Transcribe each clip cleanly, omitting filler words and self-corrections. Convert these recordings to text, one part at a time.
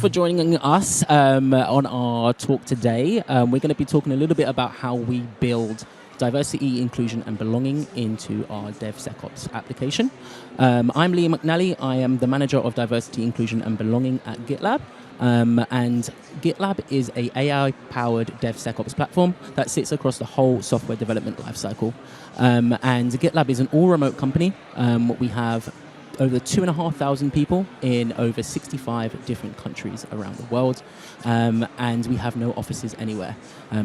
for joining us on our talk today. We're going to be talking a little bit about how we build diversity, inclusion, and belonging into our DevSecOps application. I'm Liam McNally. I am the manager of diversity, inclusion, and belonging at GitLab. And GitLab is a AI-powered DevSecOps platform that sits across the whole software development lifecycle. And GitLab is an all-remote company. We have over 2,500 people in over 65 different countries around the world, and we have no offices anywhere.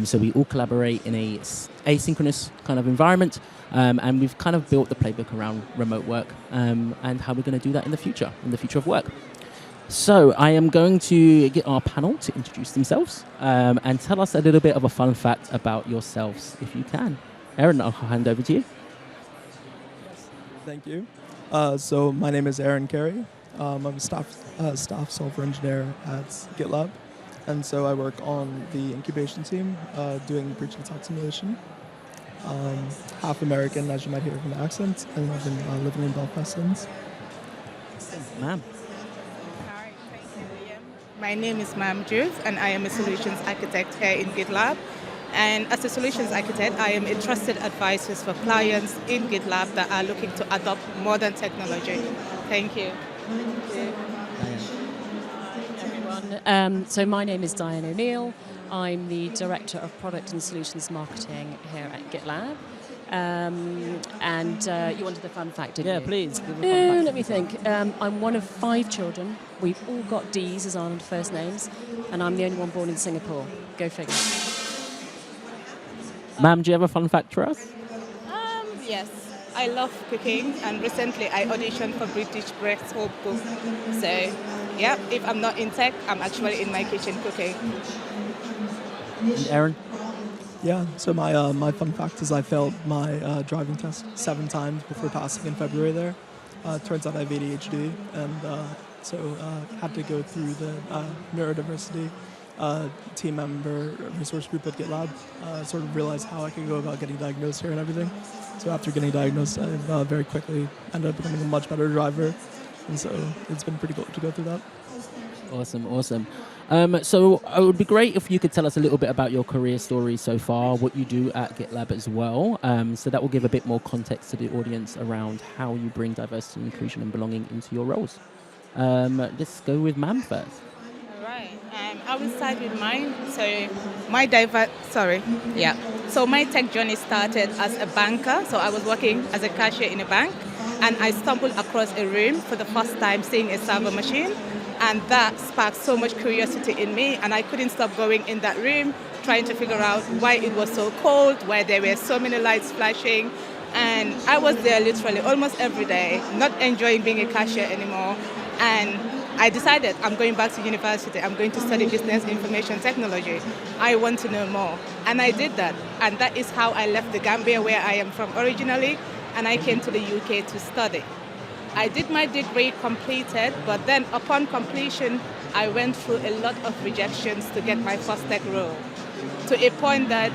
So we all collaborate in a asynchronous kind of environment, and we've kind of built the playbook around remote work and how we're going to do that in the future of work. So I am going to get our panel to introduce themselves and tell us a little bit of a fun fact about yourselves, if you can. Aaron, I'll hand over to you. Thank you. So my name is Aaron Carey. I'm a staff software engineer at GitLab, and so I work on the incubation team doing breach attack simulation. Half American, as you might hear from the accent, and I've been living in Belfast since. Ma'am. Hi, thank you, Liam. My name is Ma'am Jules, and I am a solutions architect here in GitLab. And as a solutions architect, I am a trusted advisor for clients in GitLab that are looking to adopt modern technology. Thank you. Hi, everyone. So my name is Diane O'Neill. I'm the Director of Product and Solutions Marketing here at GitLab. And you wanted the fun fact, didn't you? Yeah, please. Let me think. I'm one of 5 children. We've all got D's as our first names, and I'm the only one born in Singapore. Go figure. Ma'am, do you have a fun fact for us? Yes, I love cooking, and recently I auditioned for British Breakfast Cook. So, yeah, if I'm not in tech, I'm actually in my kitchen cooking. And Aaron? Yeah, so my fun fact is I failed my driving test 7 times before passing in February there. Turns out I have ADHD, and so had to go through the neurodiversity team member resource group at GitLab, sort of realized how I could go about getting diagnosed here and everything. So after getting diagnosed, I very quickly ended up becoming a much better driver, and so it's been pretty cool to go through that. Awesome. So it would be great if you could tell us a little bit about your career story so far, what you do at GitLab as well. So that will give a bit more context to the audience around how you bring diversity, inclusion, and belonging into your roles. Let's go with Ma'am first. Right. I will start with mine. So my tech journey started as a banker. So I was working as a cashier in a bank, and I stumbled across a room for the first time, seeing a server machine, and that sparked so much curiosity in me, and I couldn't stop going in that room, trying to figure out why it was so cold, why there were so many lights flashing, and I was there literally almost every day, not enjoying being a cashier anymore, and I decided I'm going back to university. I'm going to study business information technology. I want to know more. And I did that. And that is how I left the Gambia, where I am from originally, and I came to the UK to study. I did my degree completed, but then upon completion, I went through a lot of rejections to get my first tech role, to a point that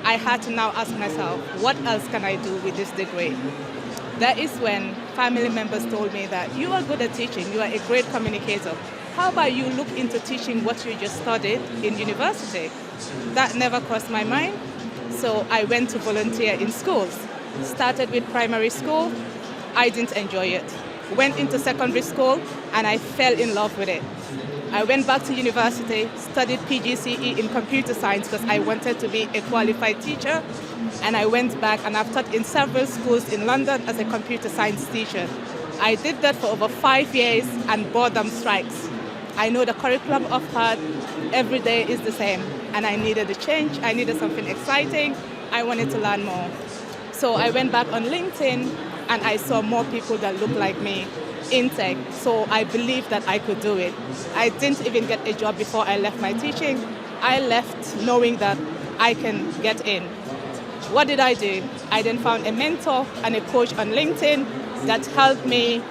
I had to now ask myself, what else can I do with this degree? That is when family members told me that you are good at teaching, you are a great communicator. How about you look into teaching what you just studied in university? That never crossed my mind. So I went to volunteer in schools. Started with primary school, I didn't enjoy it. Went into secondary school, and I fell in love with it. I went back to university, studied PGCE in computer science because I wanted to be a qualified teacher. And I went back, and I've taught in several schools in London as a computer science teacher. I did that for over 5 years, and boredom strikes. I know the curriculum of heart every day is the same, and I needed a change. I needed something exciting. I wanted to learn more. So I went back on LinkedIn, and I saw more people that looked like me in tech. So I believed that I could do it. I didn't even get a job before I left my teaching. I left knowing that I can get in. What did I do? I then found a mentor and a coach on LinkedIn that helped me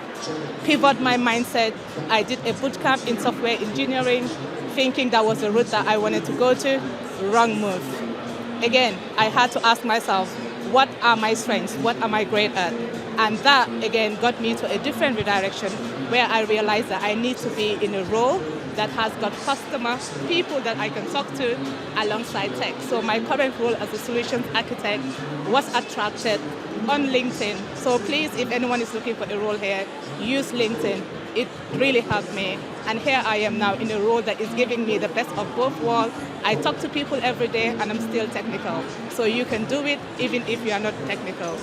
pivot my mindset. I did a bootcamp in software engineering, thinking that was the route that I wanted to go to. Wrong move. Again, I had to ask myself, what are my strengths? What am I great at? And that, again, got me to a different redirection where I realized that I need to be in a role that has got customer, people that I can talk to alongside tech. So my current role as a solutions architect was attracted on LinkedIn. So please, if anyone is looking for a role here, use LinkedIn. It really helped me. And here I am now in a role that is giving me the best of both worlds. I talk to people every day and I'm still technical. So you can do it even if you are not technical.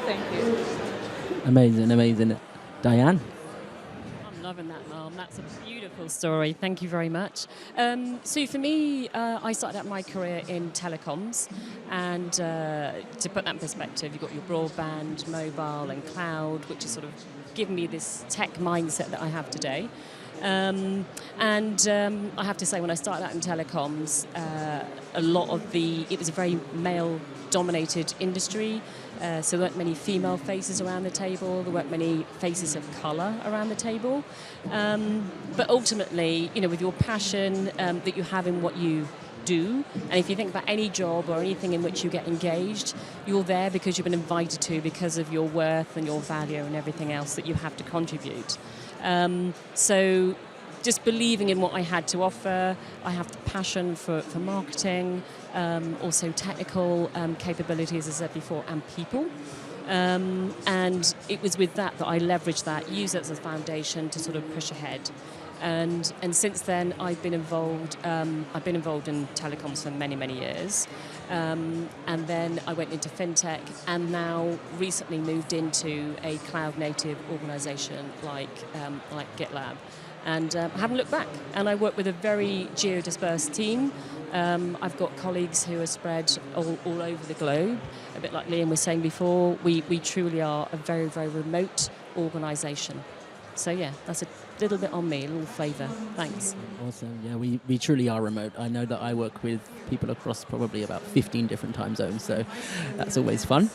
Thank you. Amazing, amazing. Diane? I'm loving that, Mom. That's a beautiful story. Thank you very much. So for me, I started out my career in telecoms. And to put that in perspective, you've got your broadband, mobile and cloud, which is sort of given me this tech mindset that I have today. I have to say, when I started out in telecoms, it was a very male-dominated industry. So there weren't many female faces around the table. There weren't many faces of colour around the table. But ultimately, with your passion that you have in what you do, and if you think about any job or anything in which you get engaged, you're there because you've been invited to because of your worth and your value and everything else that you have to contribute. So just believing in what I had to offer, I have the passion for marketing, also technical capabilities, as I said before, and people. And it was with that I leveraged that, used it as a foundation to sort of push ahead. And since then, I've been involved in telecoms for many, many years. And then I went into fintech, and now recently moved into a cloud-native organisation like GitLab. And I haven't looked back. And I work with a very geo-dispersed team. I've got colleagues who are spread all over the globe. A bit like Liam was saying before, we truly are a very, very remote organisation. So yeah, that's a little bit on me, a little flavour. Thanks. Awesome. Yeah, we truly are remote. I know that I work with people across probably about 15 different time zones, so that's always fun.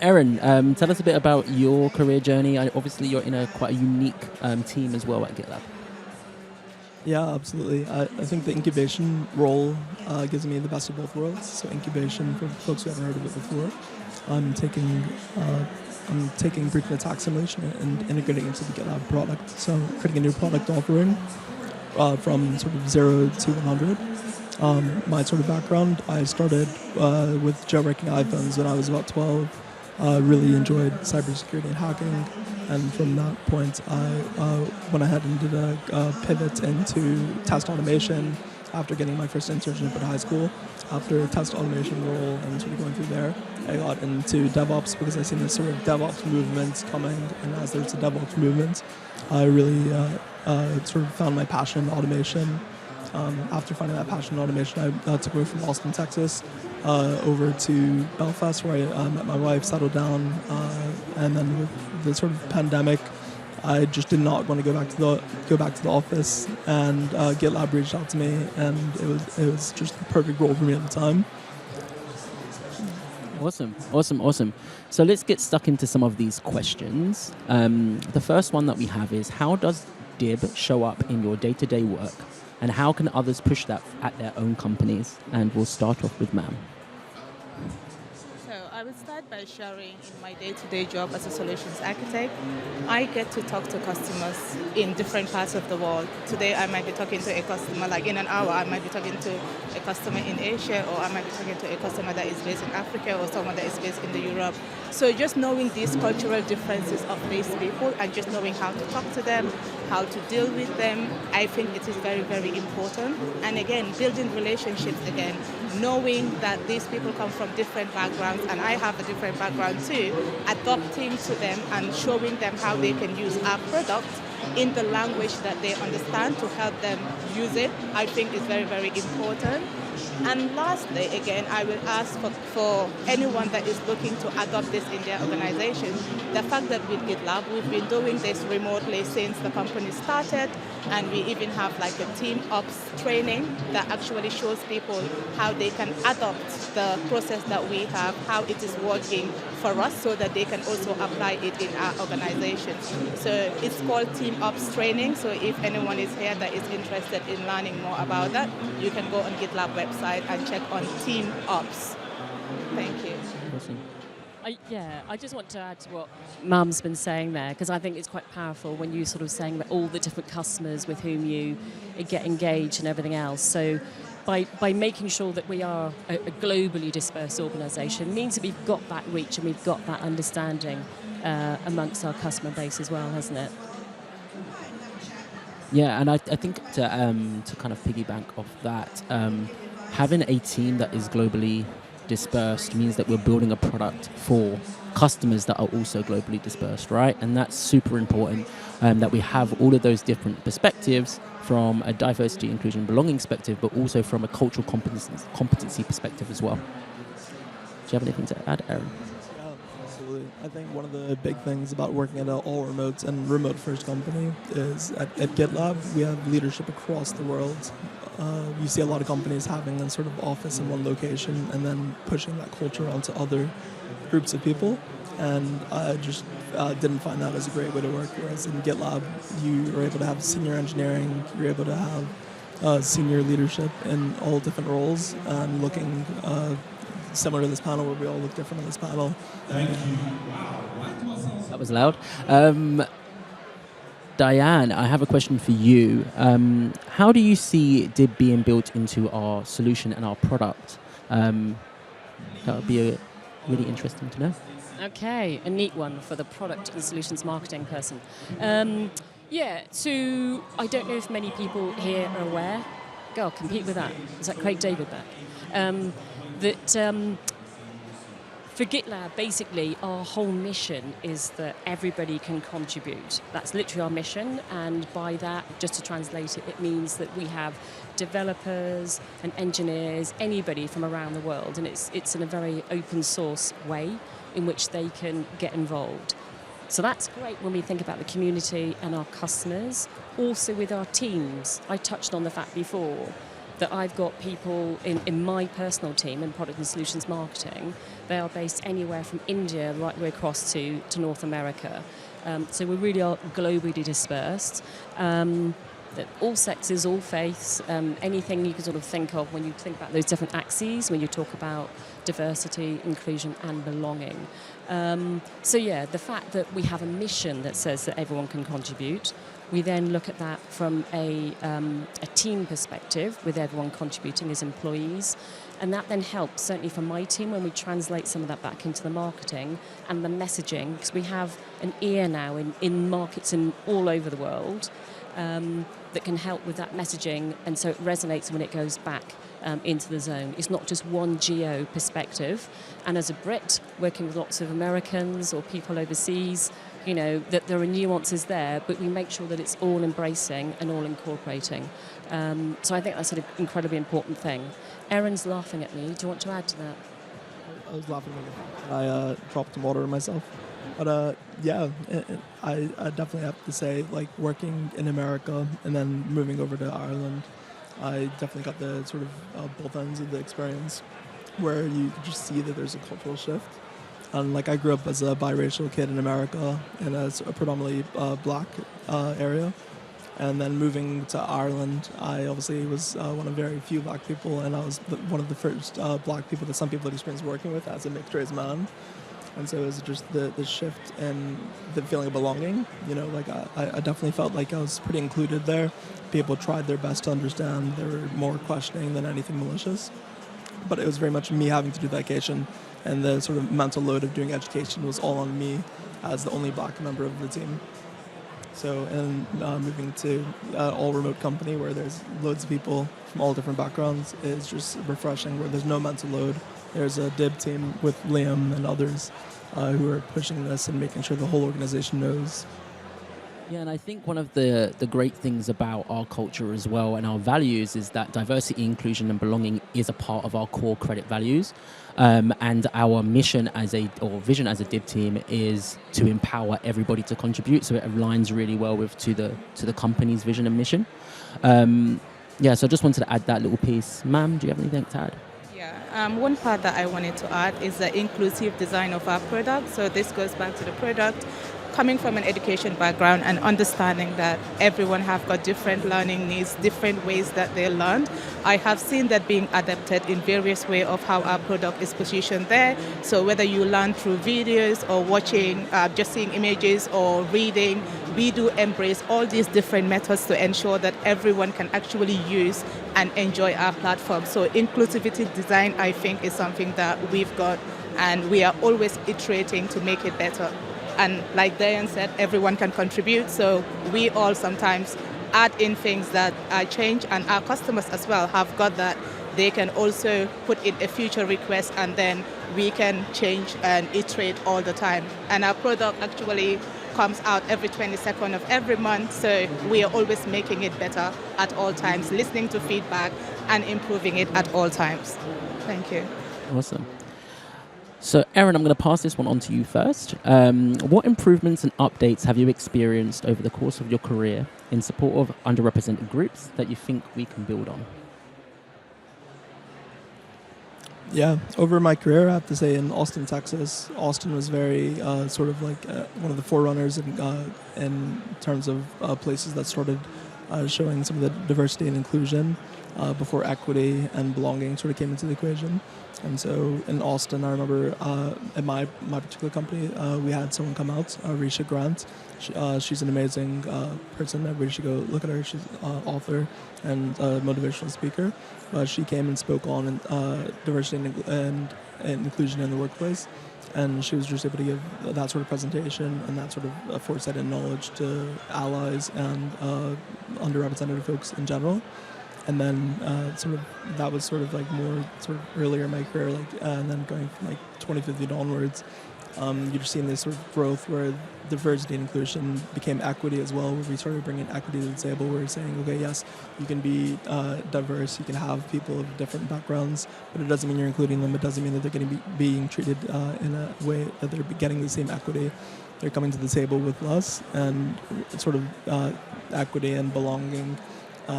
Erin, tell us a bit about your career journey. Obviously, you're in quite a unique team as well at GitLab. Yeah, absolutely. I think the incubation role gives me the best of both worlds. So incubation, for folks who haven't heard of it before, I'm taking brief attack simulation and integrating it into the GitLab product. So creating a new product offering from sort of 0 to 100. My sort of background, I started with jailbreaking iPhones when I was about 12. Really enjoyed cybersecurity and hacking. And from that point, I went ahead and did a pivot into test automation after getting my first internship at high school. After a test automation role and sort of going through there, I got into DevOps because I seen this sort of DevOps movement coming, and as there's a DevOps movement, I really sort of found my passion in automation. After finding that passion in automation, I took away from Austin, Texas, over to Belfast, where I met my wife, settled down, and then with the sort of pandemic, I just did not want to go back to the office, and GitLab reached out to me, and it was just the perfect role for me at the time. Awesome. So let's get stuck into some of these questions. The first one that we have is, how does DIB show up in your day-to-day work, and how can others push that at their own companies? And we'll start off with Ma'am. I will start by sharing in my day-to-day job as a solutions architect. I get to talk to customers in different parts of the world. Today I might be talking to a customer, like in an hour I might be talking to a customer in Asia, or I might be talking to a customer that is based in Africa, or someone that is based in Europe. So just knowing these cultural differences of these people and just knowing how to talk to them, how to deal with them, I think it is very, very important. And again, building relationships again, knowing that these people come from different backgrounds and I have a different background too, adapting to them and showing them how they can use our product in the language that they understand to help them use it, I think is very, very important. And lastly, again, I will ask for anyone that is looking to adopt this in their organization, the fact that with GitLab, we've been doing this remotely since the company started, and we even have like a team ops training that actually shows people how they can adopt the process that we have, how it is working for us, so that they can also apply it in our organization. So it's called team ops training. So if anyone is here that is interested in learning more about that, you can go on GitLab website and check on team ops. Thank you. Awesome. I just want to add to what Mum's been saying there, because I think it's quite powerful when you sort of saying that all the different customers with whom you get engaged and everything else. So by making sure that we are a globally dispersed organisation means that we've got that reach and we've got that understanding amongst our customer base as well, hasn't it? Yeah, and I think to kind of piggyback off that, having a team that is globally dispersed means that we're building a product for customers that are also globally dispersed, right? And that's super important, that we have all of those different perspectives from a diversity, inclusion, belonging perspective, but also from a cultural competency perspective as well. Do you have anything to add, Aaron? Yeah, absolutely. I think one of the big things about working at an all remote and remote first company is at GitLab, we have leadership across the world. You see a lot of companies having a sort of office in one location and then pushing that culture onto other groups of people. And I just didn't find that as a great way to work. Whereas in GitLab, you are able to have senior engineering, you're able to have senior leadership in all different roles, and looking similar to this panel where we all look different on this panel. Thank you. Wow. That was loud. Diane, I have a question for you. How do you see DIB being built into our solution and our product? That would be really interesting to know. Okay, a neat one for the product and solutions marketing person. So I don't know if many people here are aware. Go, compete with that. Is that Craig David back? For GitLab, basically, our whole mission is that everybody can contribute. That's literally our mission, and by that, just to translate it, it means that we have developers and engineers, anybody from around the world, and it's in a very open source way in which they can get involved. So that's great when we think about the community and our customers. Also with our teams, I touched on the fact before that I've got people in my personal team in product and solutions marketing. They are based anywhere from India right the way across to North America. So we really are globally dispersed. All sexes, all faiths, anything you can sort of think of when you think about those different axes, when you talk about diversity, inclusion and belonging. The fact that we have a mission that says that everyone can contribute, we then look at that from a team perspective, with everyone contributing as employees. And that then helps, certainly for my team, when we translate some of that back into the marketing and the messaging, because we have an ear now in markets all over the world that can help with that messaging, and so it resonates when it goes back into the zone. It's not just one geo perspective. And as a Brit, working with lots of Americans or people overseas, you know, that there are nuances there, but we make sure that it's all embracing and all incorporating. So I think that's an incredibly important thing. Erin's laughing at me. Do you want to add to that? I was laughing at I dropped some water on myself. But I definitely have to say, like, working in America and then moving over to Ireland, I definitely got the sort of both ends of the experience, where you could just see that there's a cultural shift. And like, I grew up as a biracial kid in America in a predominantly black area. And then moving to Ireland, I obviously was one of very few black people, and I was one of the first black people that some people had experienced working with as a mixed race man. And so it was just the shift and the feeling of belonging. You know, like I definitely felt like I was pretty included there. People tried their best to understand. They were more questioning than anything malicious. But it was very much me having to do the education, and the sort of mental load of doing education was all on me as the only black member of the team. So, and moving to an all-remote company where there's loads of people from all different backgrounds is just refreshing, where there's no mental load. There's a DIB team with Liam and others who are pushing this and making sure the whole organization knows. Yeah, and I think one of the great things about our culture as well and our values is that diversity, inclusion and belonging is a part of our core credit values. And our mission vision as a DIB team is to empower everybody to contribute. So it aligns really well to the company's vision and mission. So I just wanted to add that little piece. Ma'am, do you have anything to add? Yeah, one part that I wanted to add is the inclusive design of our product. So this goes back to the product. coming from an education background and understanding that everyone have got different learning needs, different ways that they learn, I have seen that being adapted in various ways of how our product is positioned there. So whether you learn through videos or watching, just seeing images or reading, we do embrace all these different methods to ensure that everyone can actually use and enjoy our platform. So inclusivity design, I think, is something that we've got, and we are always iterating to make it better. And like Diane said, everyone can contribute, so we all sometimes add in things that change, and our customers as well have got that. They can also put in a future request, and then we can change and iterate all the time. And our product actually comes out every 22nd of every month, so we are always making it better at all times, listening to feedback and improving it at all times. Thank you. Awesome. So, Erin, I'm going to pass this one on to you first. What improvements and updates have you experienced over the course of your career in support of underrepresented groups that you think we can build on? Yeah, over my career, I have to say in Austin, Texas, Austin was very sort of like one of the forerunners in terms of places that started showing some of the diversity and inclusion before equity and belonging sort of came into the equation. And so in Austin, I remember at my particular company, we had someone come out, Risha Grant. She's an amazing person. Everybody should go look at her. She's an author and a motivational speaker. She came and spoke on diversity and inclusion in the workplace. And she was just able to give that sort of presentation and that sort of foresight and knowledge to allies and underrepresented folks in general. And then that was sort of like more sort of earlier in my career, and then going from like 2015 onwards, you're just seeing this sort of growth where diversity and inclusion became equity as well, where we started bringing equity to the table. We're saying, okay, yes, you can be diverse, you can have people of different backgrounds, but it doesn't mean you're including them. It doesn't mean that they're going to be being treated in a way that they're getting the same equity. They're coming to the table with us, and sort of equity and belonging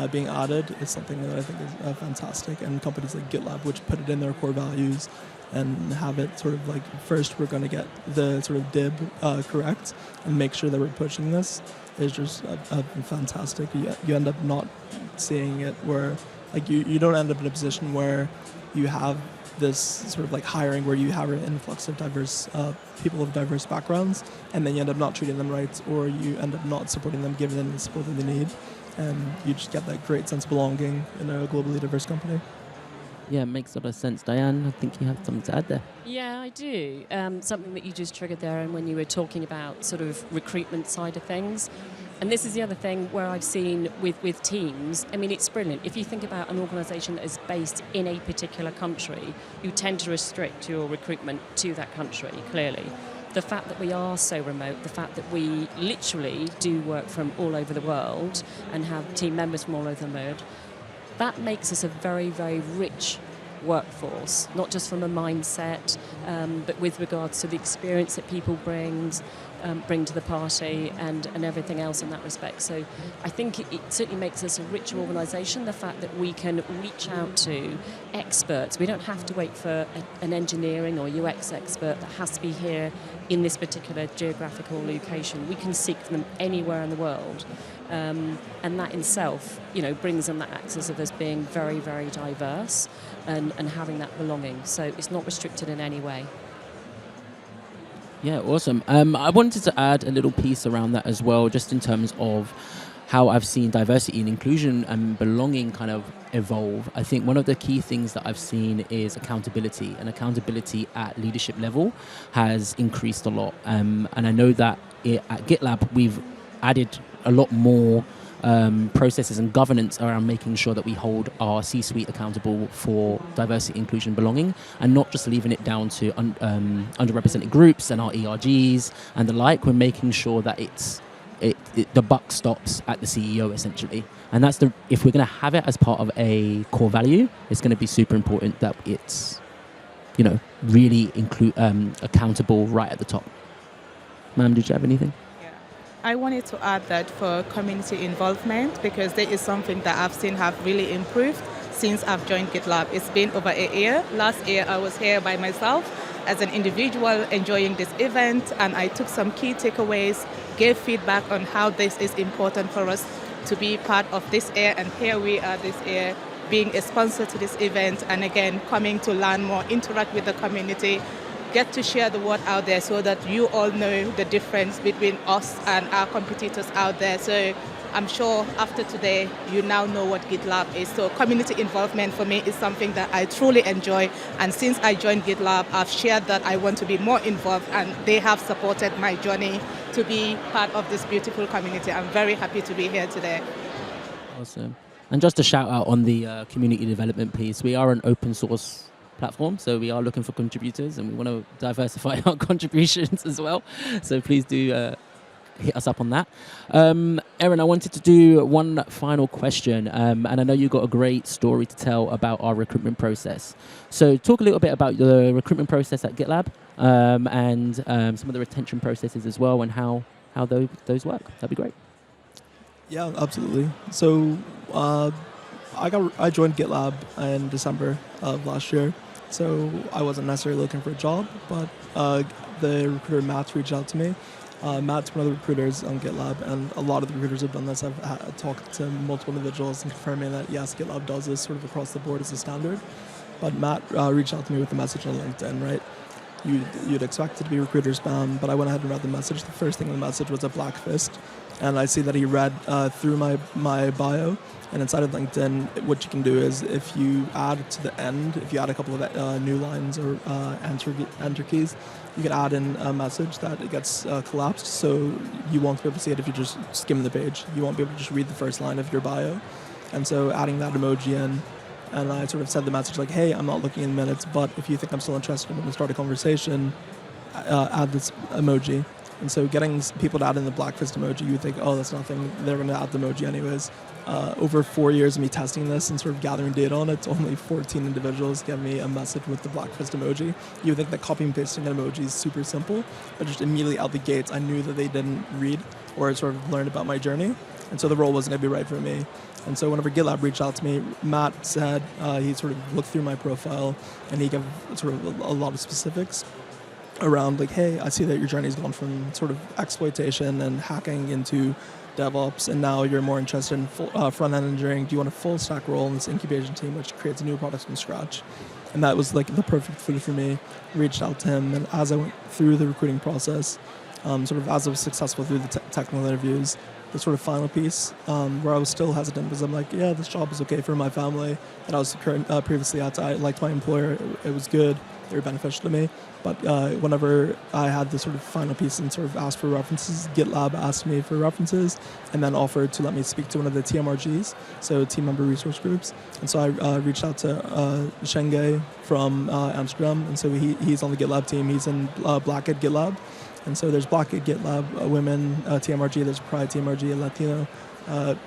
being added is something that I think is fantastic. And companies like GitLab, which put it in their core values and have it sort of like, first we're going to get the sort of DIB correct and make sure that we're pushing this, is just fantastic. You end up not seeing it where, like, you don't end up in a position where you have this sort of like hiring where you have an influx of diverse people of diverse backgrounds, and then you end up not treating them right, or you end up not supporting them, giving them the support that they need. And you just get that great sense of belonging in a globally diverse company. Yeah, it makes a lot of sense. Diane, I think you have something to add there. Yeah, I do. Something that you just triggered there, and when you were talking about sort of recruitment side of things. And this is the other thing where I've seen with teams, I mean, it's brilliant. If you think about an organisation that is based in a particular country, you tend to restrict your recruitment to that country, clearly. The fact that we are so remote, the fact that we literally do work from all over the world and have team members from all over the world, that makes us a very, very rich workforce, not just from a mindset, but with regards to the experience that people bring to the party and everything else in that respect. So I think it certainly makes us a richer organisation, the fact that we can reach out to experts. We don't have to wait for an engineering or UX expert that has to be here in this particular geographical location. We can seek them anywhere in the world. And that in itself, brings in that access of us being very, very diverse and having that belonging. So it's not restricted in any way. Yeah, awesome. I wanted to add a little piece around that as well, just in terms of how I've seen diversity and inclusion and belonging kind of evolve. I think one of the key things that I've seen is accountability, and accountability at leadership level has increased a lot. And I know that at GitLab, we've added a lot more processes and governance around making sure that we hold our C-suite accountable for diversity, inclusion, belonging, and not just leaving it down to underrepresented groups and our ERGs and the like. We're making sure that the buck stops at the CEO, essentially. And that's if we're going to have it as part of a core value, it's going to be super important that it's, really accountable right at the top. Ma'am, did you have anything? I wanted to add that for community involvement, because there is something that I've seen have really improved since I've joined GitLab. It's been over a year. Last year I was here by myself, as an individual enjoying this event, and I took some key takeaways, gave feedback on how this is important for us to be part of this year, and here we are this year being a sponsor to this event, and again coming to learn more, interact with the community, get to share the word out there so that you all know the difference between us and our competitors out there. So I'm sure after today, you now know what GitLab is. So community involvement for me is something that I truly enjoy. And since I joined GitLab, I've shared that I want to be more involved, and they have supported my journey to be part of this beautiful community. I'm very happy to be here today. Awesome. And just a shout out on the community development piece. We are an open source platform, so we are looking for contributors, and we want to diversify our contributions as well. So please do hit us up on that. Erin, I wanted to do one final question, and I know you've got a great story to tell about our recruitment process. So talk a little bit about the recruitment process at GitLab, and some of the retention processes as well, and how those work. That'd be great. Yeah, absolutely. So I joined GitLab in December of last year. So I wasn't necessarily looking for a job, but the recruiter Matt reached out to me. Matt's one of the recruiters on GitLab, and a lot of the recruiters have done this. I've talked to multiple individuals and confirming that yes, GitLab does this sort of across the board as a standard. But Matt reached out to me with a message on LinkedIn, right? You'd expect it to be recruiter spam, but I went ahead and read the message. The first thing in the message was a black fist, and I see that he read through my bio. And inside of LinkedIn, what you can do is if you add to the end, if you add a couple of new lines or enter keys, you can add in a message that it gets collapsed, so you won't be able to see it if you just skim the page. You won't be able to just read the first line of your bio. And so adding that emoji in, and I sort of said the message like, hey, I'm not looking in minutes, but if you think I'm still interested and want to start a conversation, add this emoji. And so getting people to add in the black fist emoji, you would think, oh, that's nothing. They're going to add the emoji anyways. Over 4 years of me testing this and sort of gathering data on it, only 14 individuals gave me a message with the black fist emoji. You would think that copying and pasting an emoji is super simple, but just immediately out the gates, I knew that they didn't read or sort of learned about my journey. And so the role wasn't going to be right for me. And so whenever GitLab reached out to me, Matt said he sort of looked through my profile and he gave sort of a lot of specifics around like, hey, I see that your journey's gone from sort of exploitation and hacking into DevOps, and now you're more interested in front-end engineering. Do you want a full stack role in this incubation team, which creates new products from scratch? And that was like the perfect fit for me. Reached out to him, and as I went through the recruiting process, sort of as I was successful through the technical interviews, the sort of final piece where I was still hesitant because I'm like, yeah, this job is okay for my family that I was previously at. I liked my employer. It was good. They were beneficial to me. But whenever I had the sort of final piece and sort of asked for references, GitLab asked me for references and then offered to let me speak to one of the TMRGs, so team member resource groups. And so I reached out to Shenge from Amsterdam, and so he's on the GitLab team. He's in Black at GitLab. And so there's Black at GitLab, women, TMRG, there's Pride TMRG, and Latino at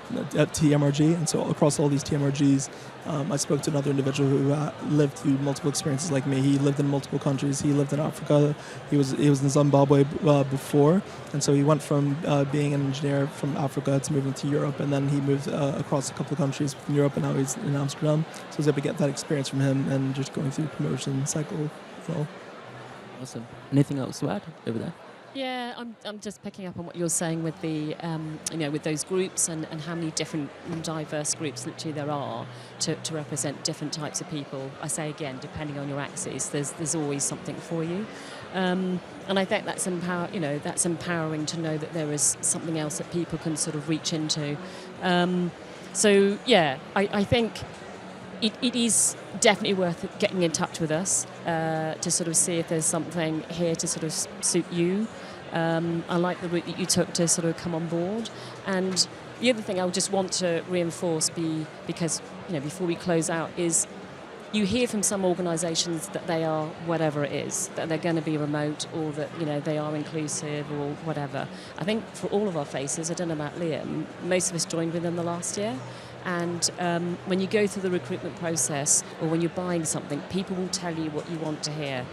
TMRG. And so across all these TMRGs, I spoke to another individual who lived through multiple experiences like me. He lived in multiple countries. He lived in Africa. He was in Zimbabwe before. And so he went from being an engineer from Africa to moving to Europe. And then he moved across a couple of countries from Europe, and now he's in Amsterdam. So I was able to get that experience from him and just going through the promotion cycle. So. Awesome. Anything else to add over there? Yeah, I'm just picking up on what you're saying with the, with those groups and how many different diverse groups literally there are to represent different types of people. I say again, depending on your axis, there's always something for you, and I think that's empowering to know that there is something else that people can sort of reach into. So yeah, I think it is definitely worth getting in touch with us to sort of see if there's something here to sort of suit you. I like the route that you took to sort of come on board. And the other thing I would just want to reinforce, because before we close out, is you hear from some organisations that they are whatever it is, that they're going to be remote, or that they are inclusive or whatever. I think for all of our faces, I don't know about Liam, most of us joined with them the last year. And when you go through the recruitment process or when you're buying something, people will tell you what you want to hear.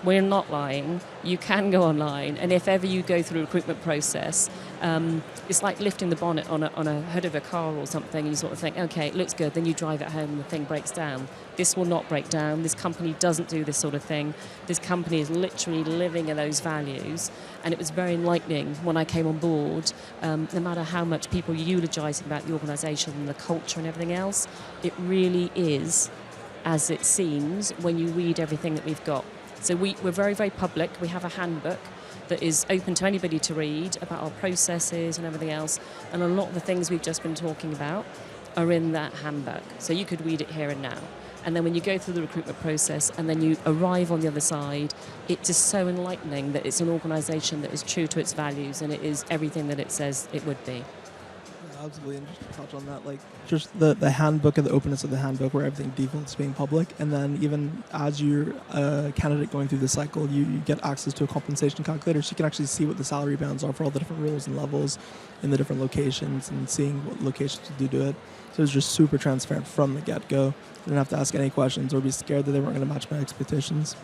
we're not lying. You can go online, and if ever you go through a recruitment process, it's like lifting the bonnet on a hood of a car or something, and you sort of think, okay, it looks good, then you drive it home and the thing breaks down. This will not break down. This company doesn't do this sort of thing. This company is literally living in those values, and it was very enlightening when I came on board. No matter how much people are eulogising about the organisation and the culture and everything else, it really is as it seems when you read everything that we've got. So we're very, very public. We have a handbook that is open to anybody to read about our processes and everything else. And a lot of the things we've just been talking about are in that handbook. So you could read it here and now. And then when you go through the recruitment process and then you arrive on the other side, it's just so enlightening that it's an organisation that is true to its values and it is everything that it says it would be. Absolutely, and just to touch on that, like just the handbook and the openness of the handbook where everything defaults to being public, and then even as you're a candidate going through the cycle, you get access to a compensation calculator, so you can actually see what the salary bands are for all the different roles and levels in the different locations and seeing what locations to do to it. So it's just super transparent from the get-go. I didn't have to ask any questions or be scared that they weren't going to match my expectations.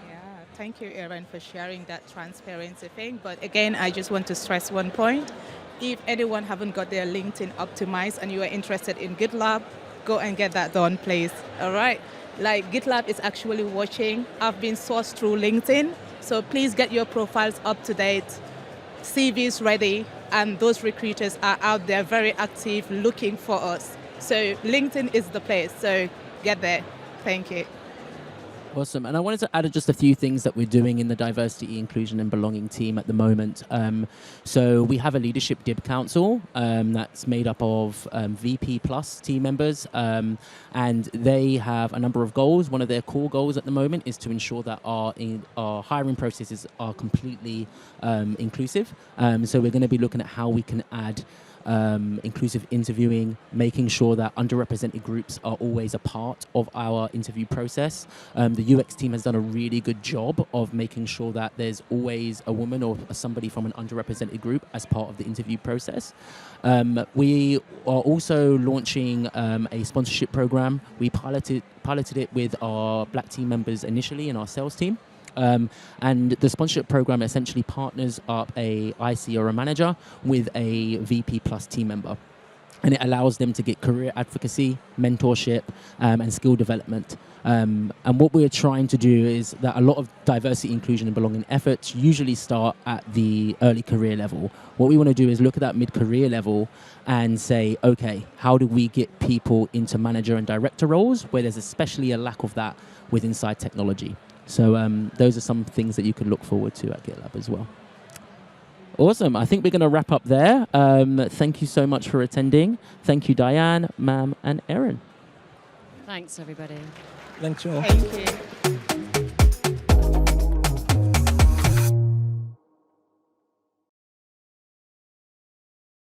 Yeah, thank you, Aaron, for sharing that transparency thing. But again, I just want to stress one point. If anyone haven't got their LinkedIn optimized and you are interested in GitLab, go and get that done, please. All right. Like GitLab is actually watching. I've been sourced through LinkedIn. So please get your profiles up to date, CVs ready, and those recruiters are out there very active looking for us. So LinkedIn is the place. So get there. Thank you. Awesome. And I wanted to add just a few things that we're doing in the diversity, inclusion and belonging team at the moment. So we have a leadership DIB council that's made up of VP plus team members, and they have a number of goals. One of their core goals at the moment is to ensure that our hiring processes are completely inclusive. So we're going to be looking at how we can add inclusive interviewing, making sure that underrepresented groups are always a part of our interview process. The UX team has done a really good job of making sure that there's always a woman or somebody from an underrepresented group as part of the interview process. We are also launching a sponsorship program. We piloted it with our black team members initially in our sales team. And the sponsorship program essentially partners up a IC or a manager with a VP plus team member. And it allows them to get career advocacy, mentorship, and skill development. And what we're trying to do is that a lot of diversity, inclusion, and belonging efforts usually start at the early career level. What we want to do is look at that mid-career level and say, okay, how do we get people into manager and director roles where there's especially a lack of that with inside technology? So those are some things that you can look forward to at GitLab as well. Awesome. I think we're going to wrap up there. Thank you so much for attending. Thank you, Diane, Mam, and Aaron. Thanks, everybody. Thanks, Joel. Thank you.